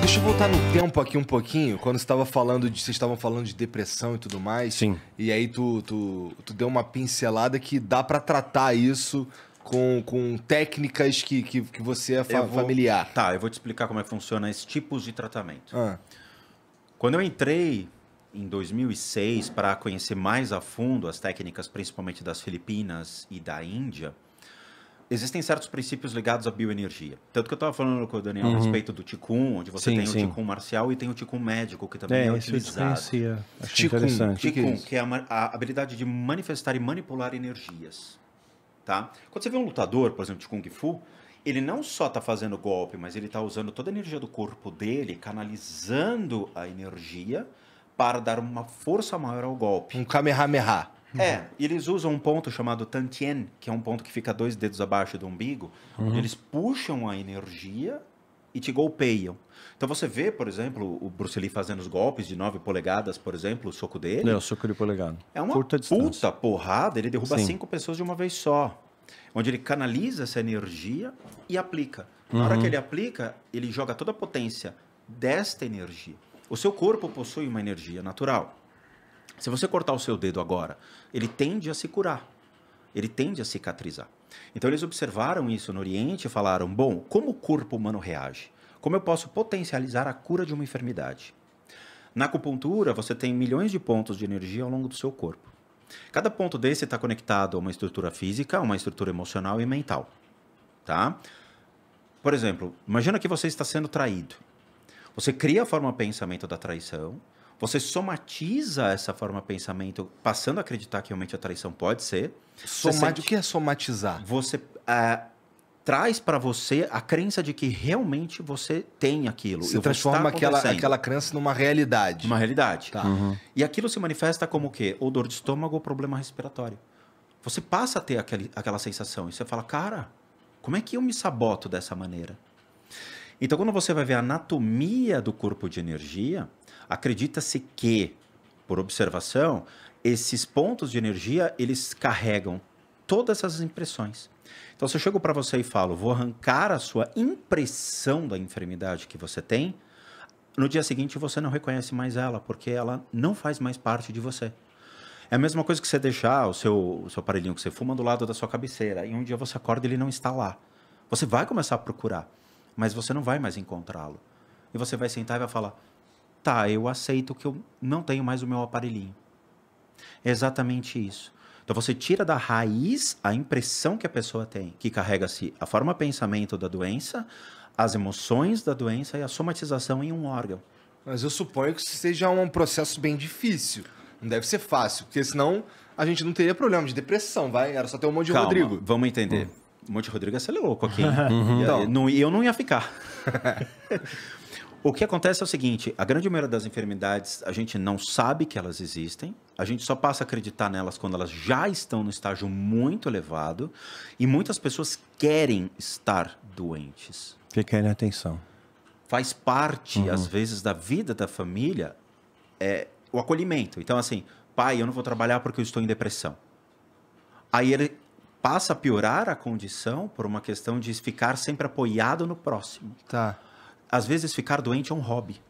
deixa eu voltar no tempo aqui um pouquinho, quando vocês estavam falando de depressão e tudo mais. Sim. E aí tu deu uma pincelada que dá pra tratar isso com técnicas que você é familiar. Tá, eu vou te explicar como é que funciona esses tipos de tratamento. Ah, Quando eu entrei em 2006 para conhecer mais a fundo as técnicas, principalmente das Filipinas e da Índia, existem certos princípios ligados à bioenergia. Tanto que eu estava falando com o Daniel a respeito do Qigong, onde você tem o Qigong marcial e tem o Qigong médico, que também é utilizado. Qigong, que é a habilidade de manifestar e manipular energias. Tá? Quando você vê um lutador, por exemplo, de Kung Fu, ele não só está fazendo golpe, mas ele está usando toda a energia do corpo dele, canalizando a energia para dar uma força maior ao golpe. um Kamehameha. E eles usam um ponto chamado Tantien, que é um ponto que fica 2 dedos abaixo do umbigo, onde eles puxam a energia e te golpeiam. Então você vê, por exemplo, o Bruce Lee fazendo os golpes de 9 polegadas, por exemplo, o soco dele. É, o soco de polegada. É uma Curta distância. puta porrada, ele derruba Sim. 5 pessoas de uma vez só. Onde ele canaliza essa energia e aplica. Na hora que ele aplica, ele joga toda a potência desta energia. O seu corpo possui uma energia natural. Se você cortar o seu dedo agora, ele tende a se curar. Ele tende a cicatrizar. Então eles observaram isso no Oriente e falaram, bom, como o corpo humano reage? Como eu posso potencializar a cura de uma enfermidade? Na acupuntura, você tem milhões de pontos de energia ao longo do seu corpo. Cada ponto desse está conectado a uma estrutura física, a uma estrutura emocional e mental. Tá? Por exemplo, imagina que você está sendo traído. Você cria a forma pensamento da traição, você somatiza essa forma pensamento, passando a acreditar que realmente a traição pode ser. O que é somatizar? Você traz para você a crença de que realmente você tem aquilo. Você transforma aquela crença numa realidade. Uma realidade. Tá. E aquilo se manifesta como o quê? Ou dor de estômago ou problema respiratório. Você passa a ter aquela sensação e você fala, cara, como é que eu me saboto dessa maneira? Então, quando você vai ver a anatomia do corpo de energia, acredita-se que, por observação, esses pontos de energia, eles carregam todas essas impressões. Então, se eu chego para você e falo, vou arrancar a sua impressão da enfermidade que você tem, no dia seguinte você não reconhece mais ela, porque ela não faz mais parte de você. É a mesma coisa que você deixar o seu aparelhinho que você fuma do lado da sua cabeceira, e um dia você acorda e ele não está lá. Você vai começar a procurar, mas você não vai mais encontrá-lo. E você vai sentar e vai falar, tá, eu aceito que eu não tenho mais o meu aparelhinho. É exatamente isso. Então você tira da raiz a impressão que a pessoa tem, que carrega-se a forma pensamento da doença, as emoções da doença e a somatização em um órgão. Mas eu suponho que seja um processo bem difícil. Não deve ser fácil, porque senão a gente não teria problema de depressão, vai? Era só ter um monte de Calma, Rodrigo. Vamos entender. Um monte de Rodrigo ia ser louco aqui. Hein? Então. Eu não ia ficar. O que acontece é o seguinte, a grande maioria das enfermidades, a gente não sabe que elas existem, a gente só passa a acreditar nelas quando elas já estão no estágio muito elevado, e muitas pessoas querem estar doentes. Que querem atenção. Faz parte, às vezes, da vida da família, o acolhimento. Então, assim, pai, eu não vou trabalhar porque eu estou em depressão. Aí ele passa a piorar a condição por uma questão de ficar sempre apoiado no próximo. Tá. Às vezes, ficar doente é um hobby.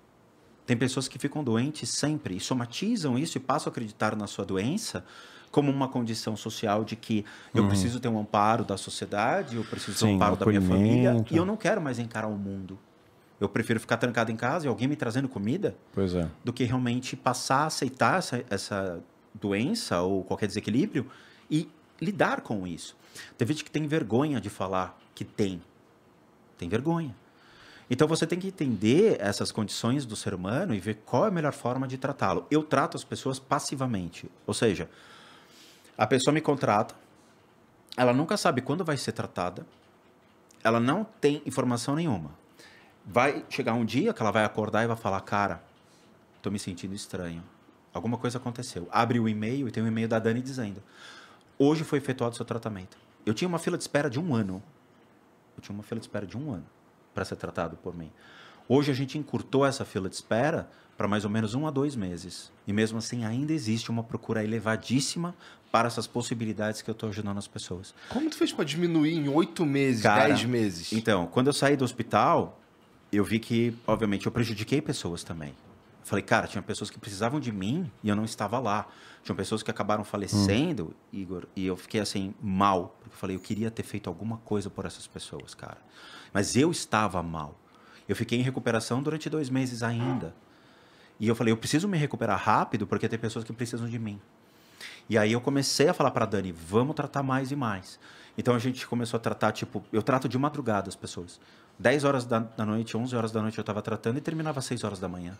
Tem pessoas que ficam doentes sempre e somatizam isso e passam a acreditar na sua doença como uma condição social de que eu preciso ter um amparo da sociedade, eu preciso ter um amparo da minha família e eu não quero mais encarar o mundo. Eu prefiro ficar trancado em casa e alguém me trazendo comida do que realmente passar a aceitar essa doença ou qualquer desequilíbrio e lidar com isso. Tem gente que tem vergonha de falar que tem. Tem vergonha. Então, você tem que entender essas condições do ser humano e ver qual é a melhor forma de tratá-lo. Eu trato as pessoas passivamente. Ou seja, a pessoa me contrata, ela nunca sabe quando vai ser tratada, ela não tem informação nenhuma. Vai chegar um dia que ela vai acordar e vai falar, cara, estou me sentindo estranho. Alguma coisa aconteceu. Abre o e-mail e tem um e-mail da Dani dizendo, hoje foi efetuado o seu tratamento. Eu tinha uma fila de espera de 1 ano. Para ser tratado por mim. Hoje a gente encurtou essa fila de espera para mais ou menos 1 a 2 meses. E mesmo assim ainda existe uma procura elevadíssima para essas possibilidades que eu estou ajudando as pessoas. Como tu fez para diminuir em 8 meses, Cara, 10 meses? Então, quando eu saí do hospital, eu vi que, obviamente, eu prejudiquei pessoas também. Falei, cara, tinha pessoas que precisavam de mim e eu não estava lá. Tinha pessoas que acabaram falecendo, Igor, e eu fiquei assim, mal. Porque eu falei, eu queria ter feito alguma coisa por essas pessoas, cara. Mas eu estava mal. Eu fiquei em recuperação durante 2 meses ainda. E eu falei, eu preciso me recuperar rápido porque tem pessoas que precisam de mim. E aí eu comecei a falar para a Dani, vamos tratar mais e mais. Então a gente começou a tratar, tipo, eu trato de madrugada as pessoas. 10 horas da noite, 11 horas da noite eu estava tratando e terminava às 6 horas da manhã.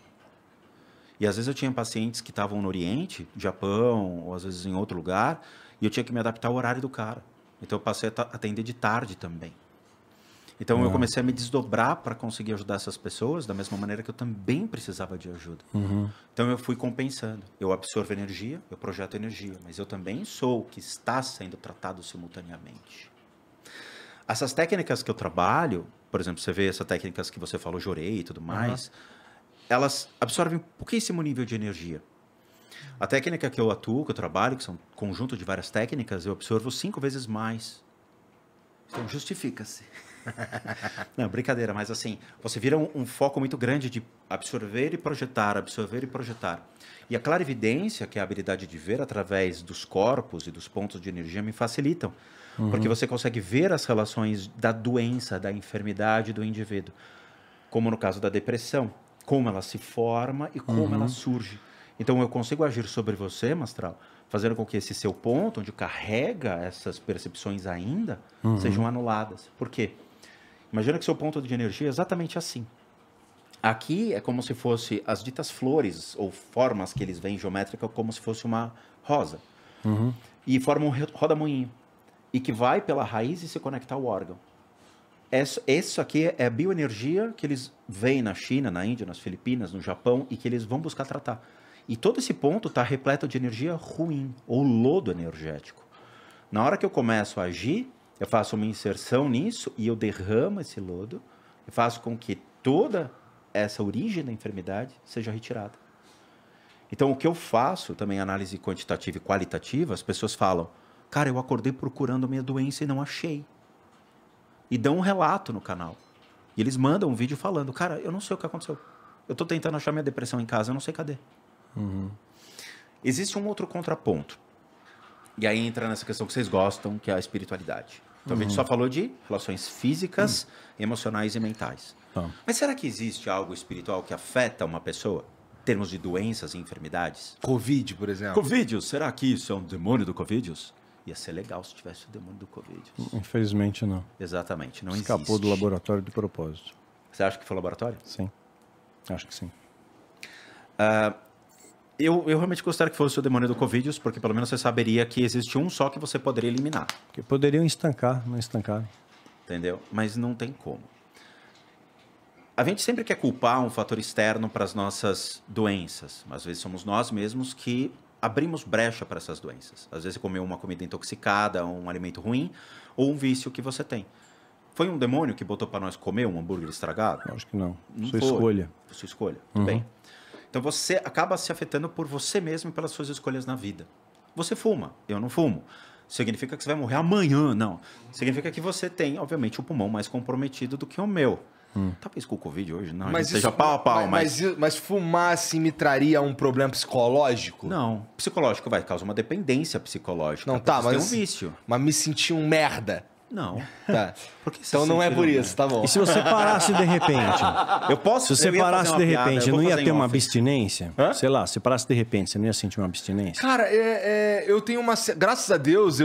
E às vezes eu tinha pacientes que estavam no Oriente, Japão, ou às vezes em outro lugar, e eu tinha que me adaptar ao horário do cara. Então eu passei a atender de tarde também. Então eu comecei a me desdobrar para conseguir ajudar essas pessoas da mesma maneira que eu também precisava de ajuda. Então eu fui compensando. Eu absorvo energia, eu projeto energia, mas eu também sou o que está sendo tratado simultaneamente. Essas técnicas que eu trabalho, por exemplo, você vê essas técnicas que você falou, Jorei e tudo mais, elas absorvem pouquíssimo nível de energia. A técnica que eu atuo, que eu trabalho, que são um conjunto de várias técnicas, eu absorvo 5 vezes mais. Então justifica-se. Não, brincadeira, mas assim, você vira um foco muito grande de absorver e projetar, absorver e projetar. E a clarividência, que é a habilidade de ver através dos corpos e dos pontos de energia, me facilitam. Porque você consegue ver as relações da doença, da enfermidade do indivíduo. Como no caso da depressão, como ela se forma e como ela surge. Então eu consigo agir sobre você, Mastral, fazendo com que esse seu ponto, onde carrega essas percepções ainda, sejam anuladas. Por quê? Imagina que seu ponto de energia é exatamente assim. Aqui é como se fosse as ditas flores ou formas que eles veem geométrica, como se fosse uma rosa. E forma um roda-moinho. E que vai pela raiz e se conecta ao órgão. Isso aqui é a bioenergia que eles veem na China, na Índia, nas Filipinas, no Japão, e que eles vão buscar tratar. E todo esse ponto está repleto de energia ruim, ou lodo energético. Na hora que eu começo a agir, eu faço uma inserção nisso e eu derramo esse lodo e faço com que toda essa origem da enfermidade seja retirada. Então, o que eu faço, também análise quantitativa e qualitativa, as pessoas falam, cara, eu acordei procurando a minha doença e não achei. E dão um relato no canal. E eles mandam um vídeo falando, cara, eu não sei o que aconteceu. Eu estou tentando achar minha depressão em casa, eu não sei cadê. Existe um outro contraponto. E aí entra nessa questão que vocês gostam, que é a espiritualidade. Então a gente só falou de relações físicas, emocionais e mentais. Mas será que existe algo espiritual que afeta uma pessoa? Em termos de doenças e enfermidades? Covid, por exemplo. Covid, será que isso é um demônio do Covid? Ia ser legal se tivesse o demônio do Covid. Infelizmente não. Exatamente, não Escapou existe. do laboratório de propósito. Você acha que foi laboratório? Sim, acho que sim. Eu realmente gostaria que fosse o demônio do Covid, porque pelo menos você saberia que existe um só que você poderia eliminar. Porque poderiam estancar, não estancaram. Entendeu? Mas não tem como. A gente sempre quer culpar um fator externo para as nossas doenças. Às vezes somos nós mesmos que abrimos brecha para essas doenças. Às vezes você comeu uma comida intoxicada, um alimento ruim, ou um vício que você tem. Foi um demônio que botou para nós comer um hambúrguer estragado? Acho que não. Não Sua foi. escolha. Sua escolha, tudo bem. Então você acaba se afetando por você mesmo e pelas suas escolhas na vida. Você fuma, eu não fumo. Significa que você vai morrer amanhã, não. Significa que você tem, obviamente, o pulmão mais comprometido do que o meu. Talvez com o Covid hoje, não, Mas seja pau a pau, mas fumar, assim, me traria um problema psicológico? Não, psicológico vai causar uma dependência psicológica. Não, tá, mas... mas... tem um vício. Mas me sentir um merda. Não. Tá. Por que Então não é por isso, tá bom. E se você parasse de repente? Eu posso... Se você parasse de repente, não ia ter uma abstinência? Hã? Sei lá, se parasse de repente, você não ia sentir uma abstinência? Cara, eu tenho uma... Graças a Deus,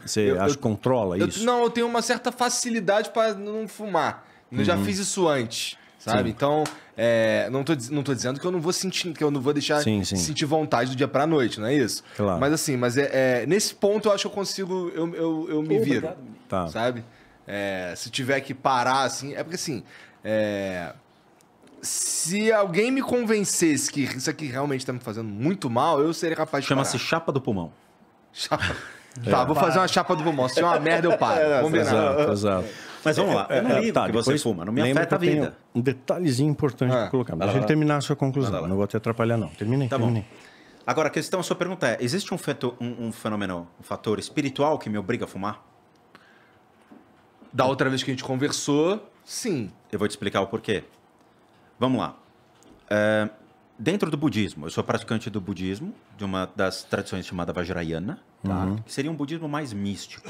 Você acha que controla isso? Não, eu tenho uma certa facilidade para não fumar. Eu já fiz isso antes, sabe? Sim. Então, não tô dizendo que eu não vou sentir, que eu não vou deixar Sim. sentir vontade do dia pra noite, não é isso? Claro. Mas assim, nesse ponto eu acho que eu consigo, eu me viro, Tá. sabe? Se tiver que parar, assim, é porque assim, se alguém me convencesse que isso aqui realmente tá me fazendo muito mal, eu seria capaz de Chama-se parar. chapa do pulmão. Chapa. Tá, vou fazer uma chapa do pulmão. Se tiver uma merda, eu paro. Combinado. Exato. Mas vamos lá, eu não ligo que você fuma, não me lembra afeta a que eu tenho vida. um detalhezinho importante para colocar. Deixa ele terminar a sua conclusão, não vou te atrapalhar não. Terminei. Agora, a sua pergunta é, existe um fenômeno, um fator espiritual que me obriga a fumar? Da outra vez que a gente conversou, Sim. Eu vou te explicar o porquê. Vamos lá. Dentro do budismo, eu sou praticante do budismo, de uma das tradições chamada Vajrayana, tá? Que seria um budismo mais místico.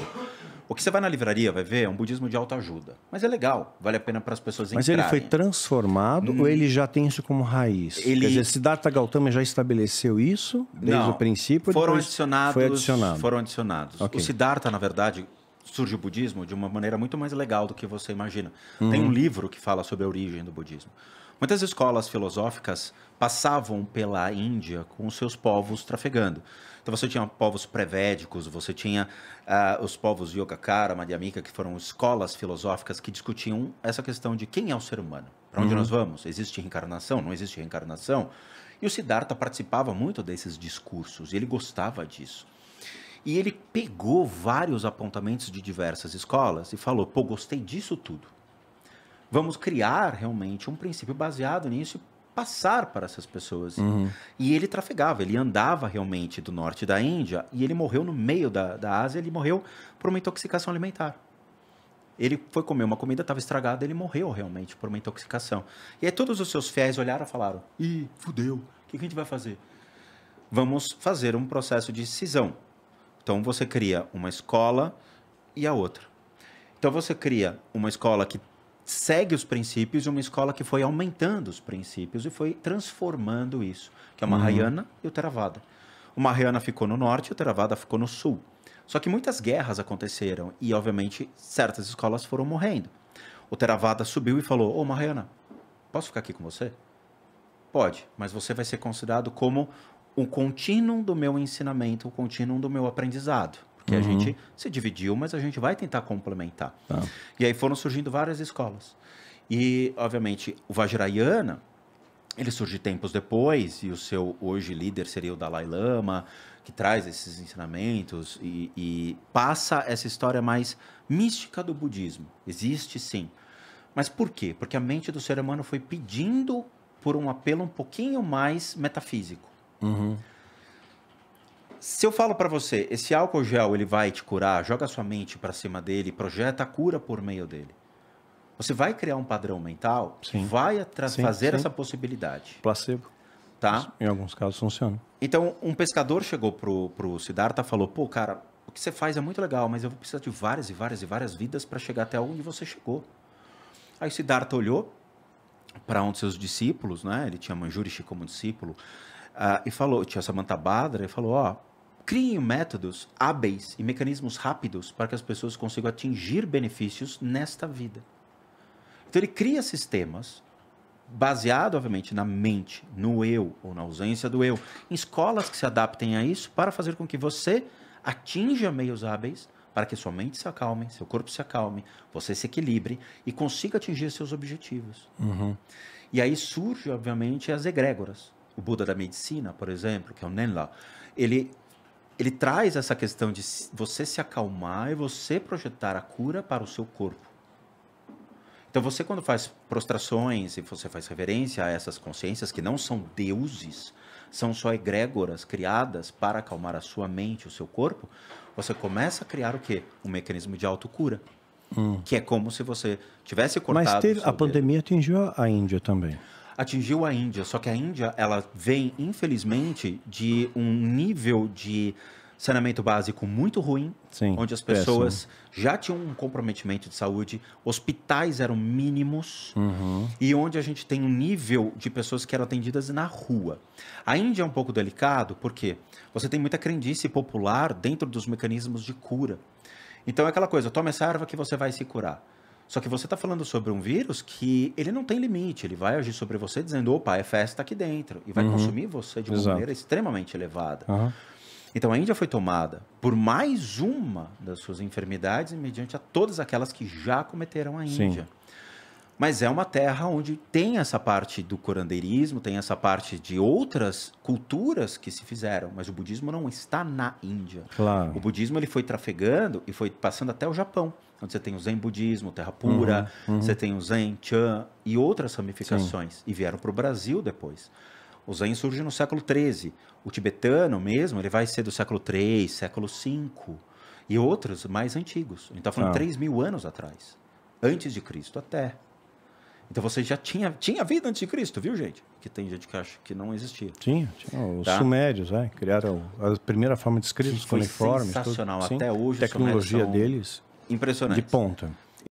O que você vai na livraria, vai ver, é um budismo de autoajuda. Mas é legal, vale a pena para as pessoas entrarem. Mas ele foi transformado ou ele já tem isso como raiz? Quer dizer, Siddhartha Gautama já estabeleceu isso desde o princípio? Foram adicionados. Foram adicionados. Okay. O Siddhartha, na verdade, surge o budismo de uma maneira muito mais legal do que você imagina. Tem um livro que fala sobre a origem do budismo. Muitas escolas filosóficas passavam pela Índia com os seus povos trafegando. Então você tinha povos pré-védicos, você tinha os povos Yogacara, Madhyamika, que foram escolas filosóficas que discutiam essa questão de quem é o ser humano. Para onde nós vamos? Existe reencarnação? Não existe reencarnação? E o Siddhartha participava muito desses discursos, e ele gostava disso. E ele pegou vários apontamentos de diversas escolas e falou, pô, gostei disso tudo. Vamos criar realmente um princípio baseado nisso e passar para essas pessoas. E ele trafegava, ele andava realmente do norte da Índia e ele morreu no meio da Ásia, ele morreu por uma intoxicação alimentar. Ele foi comer uma comida, estava estragada, ele morreu realmente por uma intoxicação. E aí todos os seus fiéis olharam e falaram, ih, fudeu, o que a gente vai fazer? Vamos fazer um processo de cisão. Então você cria uma escola e a outra. Então você cria uma escola que segue os princípios e uma escola que foi aumentando os princípios e foi transformando isso, que é o Mahayana e o Theravada. O Mahayana ficou no norte e o Theravada ficou no sul. Só que muitas guerras aconteceram e, obviamente, certas escolas foram morrendo. O Theravada subiu e falou, ô Mahayana, posso ficar aqui com você? Pode, mas você vai ser considerado como o contínuo do meu ensinamento, o contínuo do meu aprendizado. Porque a gente se dividiu, mas a gente vai tentar complementar. Tá. E aí foram surgindo várias escolas. E, obviamente, o Vajrayana, ele surge tempos depois, e o seu hoje líder seria o Dalai Lama, que traz esses ensinamentos e passa essa história mais mística do budismo. Existe, sim. Mas por quê? Porque a mente do ser humano foi pedindo por um apelo um pouquinho mais metafísico. Se eu falo para você, esse álcool gel ele vai te curar, joga a sua mente para cima dele, projeta a cura por meio dele. Você vai criar um padrão mental que vai fazer essa possibilidade. Placebo. Tá? Em alguns casos funciona. Então, um pescador chegou pro Siddhartha e falou, pô, cara, o que você faz é muito legal, mas eu vou precisar de várias e várias e várias vidas para chegar até onde você chegou. Aí o Siddhartha olhou para um de seus discípulos, né? Ele tinha Manjurishi como discípulo, e falou, tinha Samantabhadra, e falou, ó, criem métodos hábeis e mecanismos rápidos para que as pessoas consigam atingir benefícios nesta vida. Então ele cria sistemas baseado, obviamente, na mente, no eu ou na ausência do eu, em escolas que se adaptem a isso para fazer com que você atinja meios hábeis para que sua mente se acalme, seu corpo se acalme, você se equilibre e consiga atingir seus objetivos. E aí surge, obviamente, as egrégoras. O Buda da medicina, por exemplo, que é o Nenla, ele traz essa questão de você se acalmar e você projetar a cura para o seu corpo. Então você, quando faz prostrações e você faz reverência a essas consciências que não são deuses, são só egrégoras criadas para acalmar a sua mente, o seu corpo, você começa a criar o quê? Um mecanismo de autocura. Que é como se você tivesse cortado... Mas a pandemia atingiu a Índia também. Atingiu a Índia, só que a Índia, ela vem, infelizmente, de um nível de saneamento básico muito ruim, onde as pessoas já tinham um comprometimento de saúde, hospitais eram mínimos, e onde a gente tem um nível de pessoas que eram atendidas na rua. A Índia é um pouco delicado, porque você tem muita crendice popular dentro dos mecanismos de cura. Então é aquela coisa, toma essa erva que você vai se curar. Só que você está falando sobre um vírus que ele não tem limite, ele vai agir sobre você dizendo, opa, é festa aqui dentro, e vai consumir você de uma maneira extremamente elevada. Então a Índia foi tomada por mais uma das suas enfermidades mediante a todas aquelas que já cometeram a Índia. Mas é uma terra onde tem essa parte do curandeirismo, tem essa parte de outras culturas que se fizeram, mas o budismo não está na Índia. Claro. O budismo ele foi trafegando e foi passando até o Japão, onde você tem o Zen budismo, Terra Pura, você tem o Zen Chan e outras ramificações. E vieram para o Brasil depois. O Zen surge no século XIII. O tibetano mesmo, ele vai ser do século III, século V. E outros mais antigos. A gente está falando 3.000 anos atrás. Antes de Cristo até. Então você já tinha vida antes de Cristo, viu, gente? Que tem gente que acha que não existia. Tinha os sumérios, criaram a primeira forma de escrita, os cuneiformes. Sensacional, até hoje. Tecnologia deles impressionante. De ponta.